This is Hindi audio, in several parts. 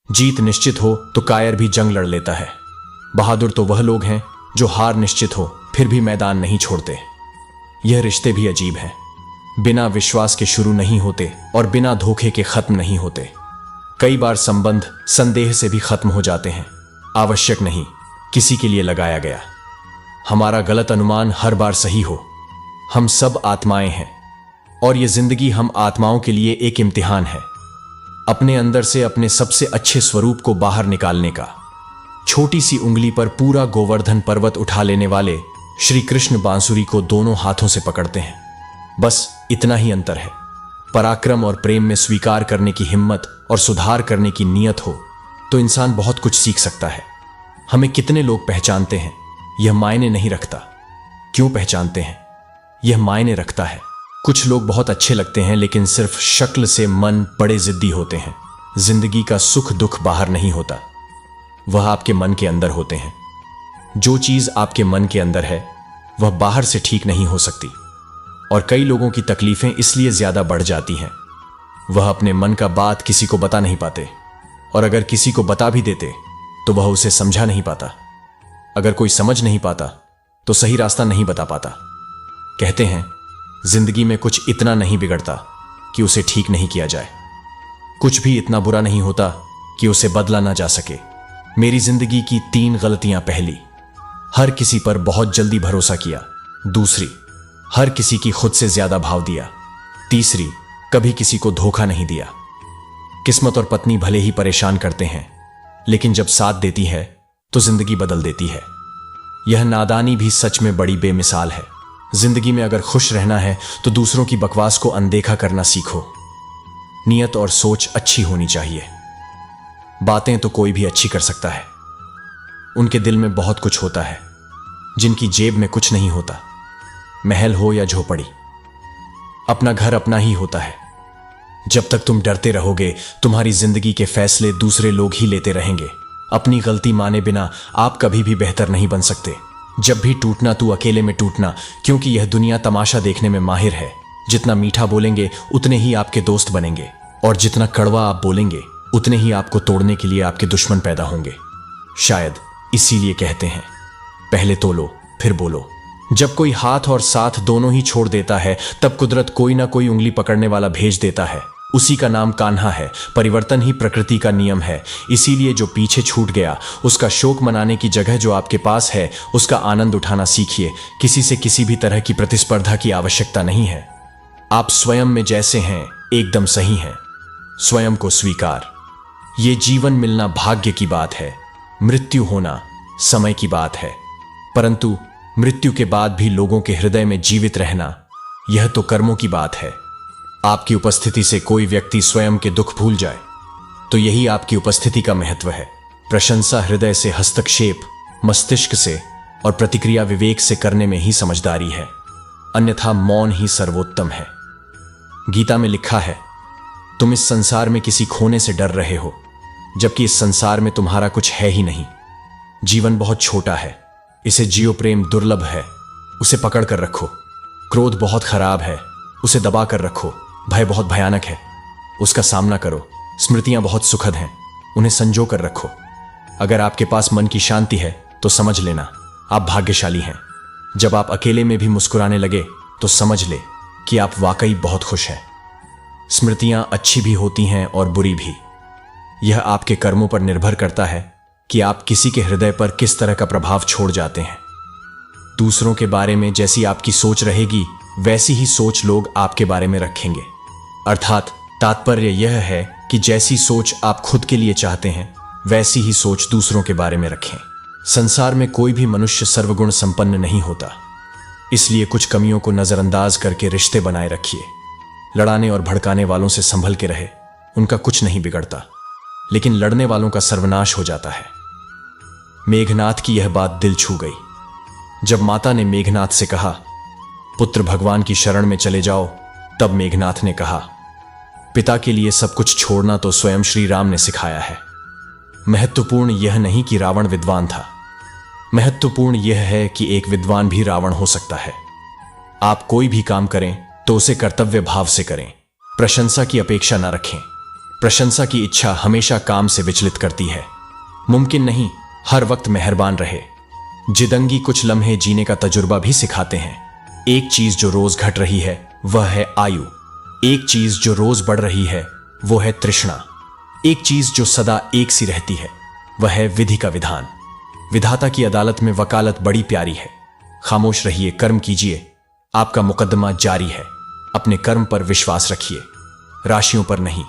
जीत निश्चित हो तो कायर भी जंग लड़ लेता है। बहादुर तो वह लोग हैं जो हार निश्चित हो फिर भी मैदान नहीं छोड़ते। यह रिश्ते भी अजीब हैं, बिना विश्वास के शुरू नहीं होते और बिना धोखे के खत्म नहीं होते। कई बार संबंध संदेह से भी खत्म हो जाते हैं, आवश्यक नहीं, किसी के लिए लगाया गया। हमारा गलत अनुमान हर बार सही हो। हम सब आत्माएं हैं और यह जिंदगी हम आत्माओं के लिए एक इम्तिहान है, अपने अंदर से अपने सबसे अच्छे स्वरूप को बाहर निकालने का। छोटी सी उंगली पर पूरा गोवर्धन पर्वत उठा लेने वाले श्री कृष्ण बांसुरी को दोनों हाथों से पकड़ते हैं। बस इतना ही अंतर है। पराक्रम और प्रेम में स्वीकार करने की हिम्मत और सुधार करने की नीयत हो तो इंसान बहुत कुछ सीख सकता है। हमें कितने लोग पहचानते हैं यह मायने नहीं रखता, क्यों पहचानते हैं यह मायने रखता है। कुछ लोग बहुत अच्छे लगते हैं लेकिन सिर्फ शक्ल से मन बड़े जिद्दी होते हैं। जिंदगी का सुख दुख बाहर नहीं होता, वह आपके मन के अंदर होते हैं। जो चीज आपके मन के अंदर है वह बाहर से ठीक नहीं हो सकती। और कई लोगों की तकलीफें इसलिए ज्यादा बढ़ जाती हैं, वह अपने मन का बात किसी को बता नहीं पाते, और अगर किसी को बता भी देते तो वह उसे समझा नहीं पाता। अगर कोई समझ नहीं पाता तो सही रास्ता नहीं बता पाता। कहते हैं जिंदगी में कुछ इतना नहीं बिगड़ता कि उसे ठीक नहीं किया जाए, कुछ भी इतना बुरा नहीं होता कि उसे बदला ना जा सके। मेरी जिंदगी की 3 गलतियां। पहली, हर किसी पर बहुत जल्दी भरोसा किया। दूसरी, हर किसी की खुद से ज्यादा भाव दिया। तीसरी, कभी किसी को धोखा नहीं दिया। किस्मत और पत्नी भले ही परेशान करते हैं लेकिन जब साथ देती है तो जिंदगी बदल देती है। यह नादानी भी सच में बड़ी बेमिसाल है। जिंदगी में अगर खुश रहना है तो दूसरों की बकवास को अनदेखा करना सीखो। नियत और सोच अच्छी होनी चाहिए। बातें तो कोई भी अच्छी कर सकता है, उनके दिल में बहुत कुछ होता है जिनकी जेब में कुछ नहीं होता। महल हो या झोपड़ी, अपना घर अपना ही होता है। जब तक तुम डरते रहोगे तुम्हारी जिंदगी के फैसले दूसरे लोग ही लेते रहेंगे। अपनी गलती माने बिना आप कभी भी बेहतर नहीं बन सकते। जब भी टूटना तू अकेले में टूटना, क्योंकि यह दुनिया तमाशा देखने में माहिर है। जितना मीठा बोलेंगे उतने ही आपके दोस्त बनेंगे, और जितना कड़वा आप बोलेंगे उतने ही आपको तोड़ने के लिए आपके दुश्मन पैदा होंगे। शायद इसीलिए कहते हैं पहले तोलो फिर बोलो। जब कोई हाथ और साथ दोनों ही छोड़ देता है तब कुदरत कोई ना कोई उंगली पकड़ने वाला भेज देता है। उसी का नाम कान्हा है। परिवर्तन ही प्रकृति का नियम है। इसीलिए जो पीछे छूट गया उसका शोक मनाने की जगह जो आपके पास है उसका आनंद उठाना सीखिए। किसी से किसी भी तरह की प्रतिस्पर्धा की आवश्यकता नहीं है। आप स्वयं में जैसे हैं एकदम सही हैं। स्वयं को स्वीकार। ये जीवन मिलना भाग्य की बात है, मृत्यु होना समय की बात है। परंतु मृत्यु के बाद भी लोगों के हृदय में जीवित रहना, यह तो कर्मों की बात है। आपकी उपस्थिति से कोई व्यक्ति स्वयं के दुख भूल जाए तो यही आपकी उपस्थिति का महत्व है। प्रशंसा हृदय से, हस्तक्षेप मस्तिष्क से और प्रतिक्रिया विवेक से करने में ही समझदारी है, अन्यथा मौन ही सर्वोत्तम है। गीता में लिखा है तुम इस संसार में किसी खोने से डर रहे हो जबकि इस संसार में तुम्हारा कुछ है ही नहीं। जीवन बहुत छोटा है, इसे जियो। प्रेम दुर्लभ है, उसे पकड़ कर रखो। क्रोध बहुत खराब है, उसे दबा कर रखो। भय बहुत भयानक है, उसका सामना करो। स्मृतियां बहुत सुखद हैं, उन्हें संजो कर रखो। अगर आपके पास मन की शांति है तो समझ लेना आप भाग्यशाली हैं। जब आप अकेले में भी मुस्कुराने लगे तो समझ ले कि आप वाकई बहुत खुश हैं। स्मृतियां अच्छी भी होती हैं और बुरी भी। यह आपके कर्मों पर निर्भर करता है कि आप किसी के हृदय पर किस तरह का प्रभाव छोड़ जाते हैं। दूसरों के बारे में जैसी आपकी सोच रहेगी वैसी ही सोच लोग आपके बारे में रखेंगे। अर्थात तात्पर्य यह है कि जैसी सोच आप खुद के लिए चाहते हैं वैसी ही सोच दूसरों के बारे में रखें। संसार में कोई भी मनुष्य सर्वगुण संपन्न नहीं होता, इसलिए कुछ कमियों को नजरअंदाज करके रिश्ते बनाए रखिए। लड़ाने और भड़काने वालों से संभल के रहे, उनका कुछ नहीं बिगड़ता, लेकिन लड़ने वालों का सर्वनाश हो जाता है। मेघनाथ की यह बात दिल छू गई। जब माता ने मेघनाथ से कहा पुत्र भगवान की शरण में चले जाओ, तब मेघनाथ ने कहा पिता के लिए सब कुछ छोड़ना तो स्वयं श्री राम ने सिखाया है। महत्वपूर्ण यह नहीं कि रावण विद्वान था, महत्वपूर्ण यह है कि एक विद्वान भी रावण हो सकता है। आप कोई भी काम करें तो उसे कर्तव्य भाव से करें, प्रशंसा की अपेक्षा न रखें। प्रशंसा की इच्छा हमेशा काम से विचलित करती है। मुमकिन नहीं हर वक्त मेहरबान रहे। जिदंगी कुछ लम्हे जीने का तजुर्बा भी सिखाते हैं। एक चीज जो रोज घट रही है वह है आयु। एक चीज जो रोज बढ़ रही है वो है तृष्णा। एक चीज जो सदा एक सी रहती है वह है विधि का विधान। विधाता की अदालत में वकालत बड़ी प्यारी है। खामोश रहिए, कर्म कीजिए, आपका मुकदमा जारी है। अपने कर्म पर विश्वास रखिए, राशियों पर नहीं।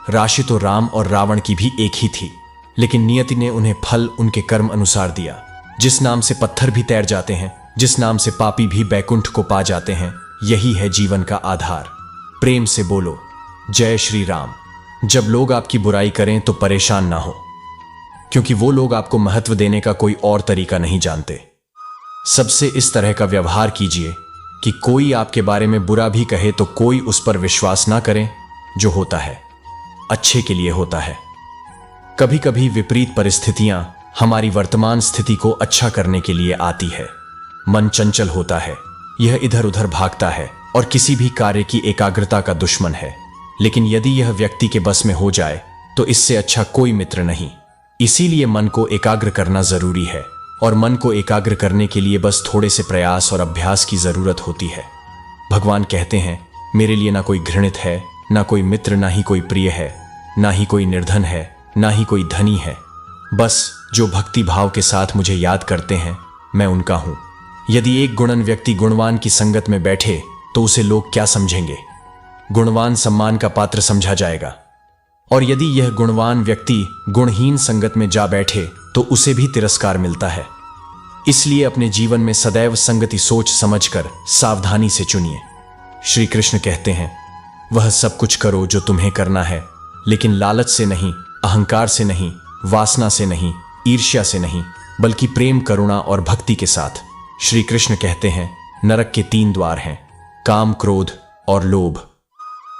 राशि तो राम और रावण की भी एक ही थी, लेकिन नियति ने उन्हें फल उनके कर्म अनुसार दिया। जिस नाम से पत्थर भी तैर जाते हैं, जिस नाम से पापी भी बैकुंठ को पा जाते हैं, यही है जीवन का आधार। प्रेम से बोलो जय श्री राम। जब लोग आपकी बुराई करें तो परेशान ना हो, क्योंकि वो लोग आपको महत्व देने का कोई और तरीका नहीं जानते। सबसे इस तरह का व्यवहार कीजिए कि कोई आपके बारे में बुरा भी कहे तो कोई उस पर विश्वास ना करें। जो होता है अच्छे के लिए होता है। कभी कभी विपरीत परिस्थितियां हमारी वर्तमान स्थिति को अच्छा करने के लिए आती है। मन चंचल होता है, यह इधर उधर भागता है और किसी भी कार्य की एकाग्रता का दुश्मन है। लेकिन यदि यह व्यक्ति के बस में हो जाए तो इससे अच्छा कोई मित्र नहीं। इसीलिए मन को एकाग्र करना जरूरी है, और मन को एकाग्र करने के लिए बस थोड़े से प्रयास और अभ्यास की जरूरत होती है। भगवान कहते हैं, मेरे लिए ना कोई घृणित है, ना कोई मित्र, ना ही कोई प्रिय है, ना ही कोई निर्धन है, ना ही कोई धनी है। बस जो भक्ति भाव के साथ मुझे याद करते हैं, मैं उनका हूं। यदि एक गुणन व्यक्ति गुणवान की संगत में बैठे तो उसे लोग क्या समझेंगे? गुणवान सम्मान का पात्र समझा जाएगा, और यदि यह गुणवान व्यक्ति गुणहीन संगत में जा बैठे तो उसे भी तिरस्कार मिलता है। इसलिए अपने जीवन में सदैव संगति सोच समझकर सावधानी से चुनिए। श्री कृष्ण कहते हैं, वह सब कुछ करो जो तुम्हें करना है, लेकिन लालच से नहीं, अहंकार से नहीं, वासना से नहीं, ईर्ष्या से नहीं, बल्कि प्रेम, करुणा और भक्ति के साथ। श्री कृष्ण कहते हैं, नरक के 3 द्वार हैं, काम, क्रोध और लोभ।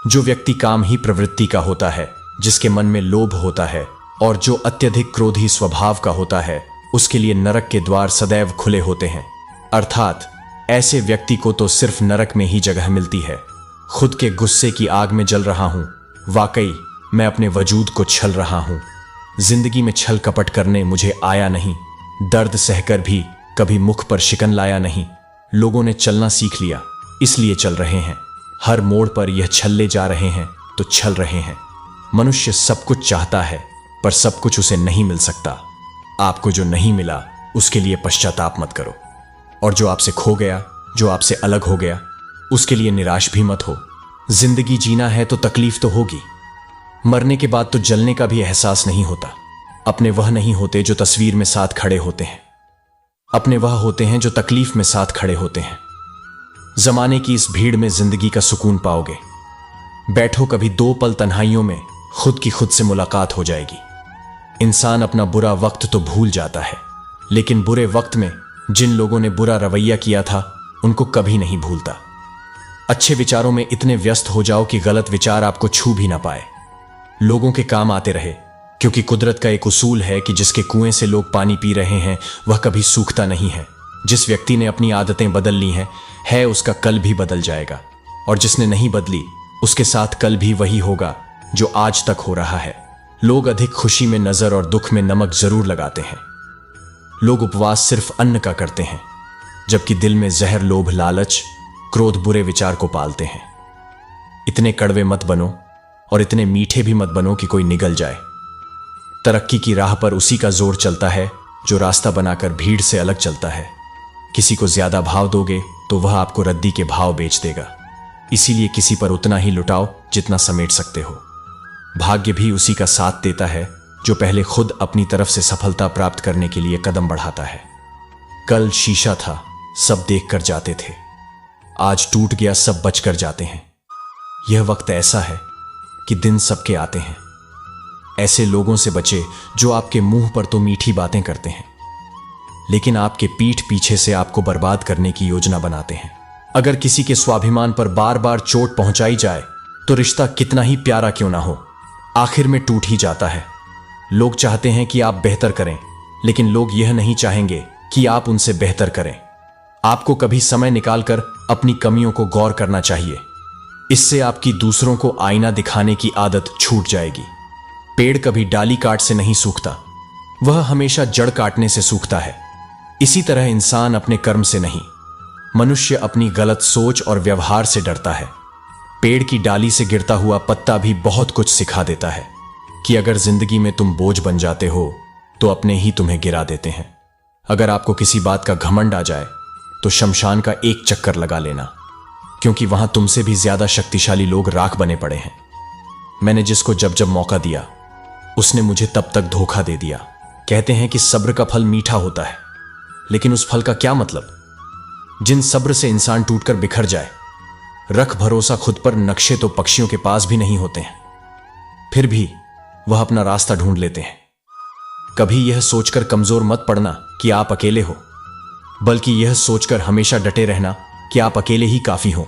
जो व्यक्ति काम ही प्रवृत्ति का होता है, जिसके मन में लोभ होता है और जो अत्यधिक क्रोधी स्वभाव का होता है, उसके लिए नरक के द्वार सदैव खुले होते हैं। अर्थात ऐसे व्यक्ति को तो सिर्फ नरक में ही जगह मिलती है। खुद के गुस्से की आग में जल रहा हूं, वाकई मैं अपने वजूद को छल रहा हूं। जिंदगी में छल कपट करने मुझे आया नहीं, दर्द सहकर भी कभी मुख पर शिकन लाया नहीं। लोगों ने चलना सीख लिया, इसलिए चल रहे हैं। हर मोड़ पर यह छल्ले जा रहे हैं तो छल रहे हैं। मनुष्य सब कुछ चाहता है, पर सब कुछ उसे नहीं मिल सकता। आपको जो नहीं मिला उसके लिए पश्चाताप मत करो, और जो आपसे खो गया, जो आपसे अलग हो गया, उसके लिए निराश भी मत हो। जिंदगी जीना है तो तकलीफ तो होगी। मरने के बाद तो जलने का भी एहसास नहीं होता। अपने वह नहीं होते जो तस्वीर में साथ खड़े होते हैं, अपने वह होते हैं जो तकलीफ में साथ खड़े होते हैं। जमाने की इस भीड़ में जिंदगी का सुकून पाओगे। बैठो कभी 2 पल तन्हाइयों में, खुद की खुद से मुलाकात हो जाएगी। इंसान अपना बुरा वक्त तो भूल जाता है, लेकिन बुरे वक्त में जिन लोगों ने बुरा रवैया किया था उनको कभी नहीं भूलता। अच्छे विचारों में इतने व्यस्त हो जाओ कि गलत विचार आपको छू भी ना पाए। लोगों के काम आते रहे, क्योंकि कुदरत का एक उसूल है कि जिसके कुएं से लोग पानी पी रहे हैं वह कभी सूखता नहीं है। जिस व्यक्ति ने अपनी आदतें बदल ली हैं, है उसका कल भी बदल जाएगा, और जिसने नहीं बदली उसके साथ कल भी वही होगा जो आज तक हो रहा है। लोग अधिक खुशी में नजर और दुख में नमक जरूर लगाते हैं। लोग उपवास सिर्फ अन्न का करते हैं, जबकि दिल में जहर, लोभ, लालच, क्रोध, बुरे विचार को पालते हैं। इतने कड़वे मत बनो और इतने मीठे भी मत बनो कि कोई निगल जाए। तरक्की की राह पर उसी का जोर चलता है जो रास्ता बनाकर भीड़ से अलग चलता है। किसी को ज्यादा भाव दोगे तो वह आपको रद्दी के भाव बेच देगा। इसीलिए किसी पर उतना ही लुटाओ जितना समेट सकते हो। भाग्य भी उसी का साथ देता है जो पहले खुद अपनी तरफ से सफलता प्राप्त करने के लिए कदम बढ़ाता है। कल शीशा था, सब देख कर जाते थे। आज टूट गया, सब बच कर जाते हैं। यह वक्त ऐसा है कि दिन सबके आते हैं। ऐसे लोगों से बचे जो आपके मुंह पर तो मीठी बातें करते हैं, लेकिन आपके पीठ पीछे से आपको बर्बाद करने की योजना बनाते हैं। अगर किसी के स्वाभिमान पर बार बार चोट पहुंचाई जाए तो रिश्ता कितना ही प्यारा क्यों ना हो, आखिर में टूट ही जाता है। लोग चाहते हैं कि आप बेहतर करें, लेकिन लोग यह नहीं चाहेंगे कि आप उनसे बेहतर करें। आपको कभी समय निकालकर अपनी कमियों को गौर करना चाहिए। इससे आपकी दूसरों को आईना दिखाने की आदत छूट जाएगी। पेड़ कभी डाली काट से नहीं सूखता, वह हमेशा जड़ काटने से सूखता है। इसी तरह इंसान अपने कर्म से नहीं, मनुष्य अपनी गलत सोच और व्यवहार से डरता है। पेड़ की डाली से गिरता हुआ पत्ता भी बहुत कुछ सिखा देता है कि अगर जिंदगी में तुम बोझ बन जाते हो तो अपने ही तुम्हें गिरा देते हैं। अगर आपको किसी बात का घमंड आ जाए तो शमशान का एक चक्कर लगा लेना, क्योंकि वहां तुमसे भी ज्यादा शक्तिशाली लोग राख बने पड़े हैं। मैंने जिसको जब जब मौका दिया उसने मुझे तब तक धोखा दे दिया। कहते हैं कि सब्र का फल मीठा होता है, लेकिन उस फल का क्या मतलब जिन सब्र से इंसान टूटकर बिखर जाए। रख भरोसा खुद पर, नक्शे तो पक्षियों के पास भी नहीं होते हैं, फिर भी वह अपना रास्ता ढूंढ लेते हैं। कभी यह सोचकर कमजोर मत पड़ना कि आप अकेले हो, बल्कि यह सोचकर हमेशा डटे रहना कि आप अकेले ही काफी हो।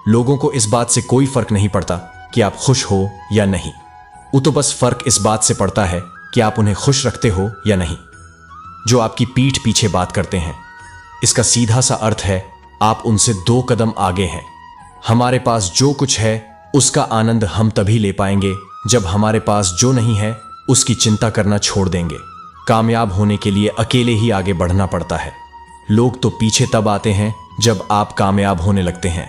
लोगों को इस बात से कोई फर्क नहीं पड़ता कि आप खुश हो या नहीं, वो तो बस फर्क इस बात से पड़ता है कि आप उन्हें खुश रखते हो या नहीं। जो आपकी पीठ पीछे बात करते हैं, इसका सीधा सा अर्थ है आप उनसे 2 कदम आगे हैं। हमारे पास जो कुछ है उसका आनंद हम तभी ले पाएंगे जब हमारे पास जो नहीं है उसकी चिंता करना छोड़ देंगे। कामयाब होने के लिए अकेले ही आगे बढ़ना पड़ता है। लोग तो पीछे तब आते हैं जब आप कामयाब होने लगते हैं।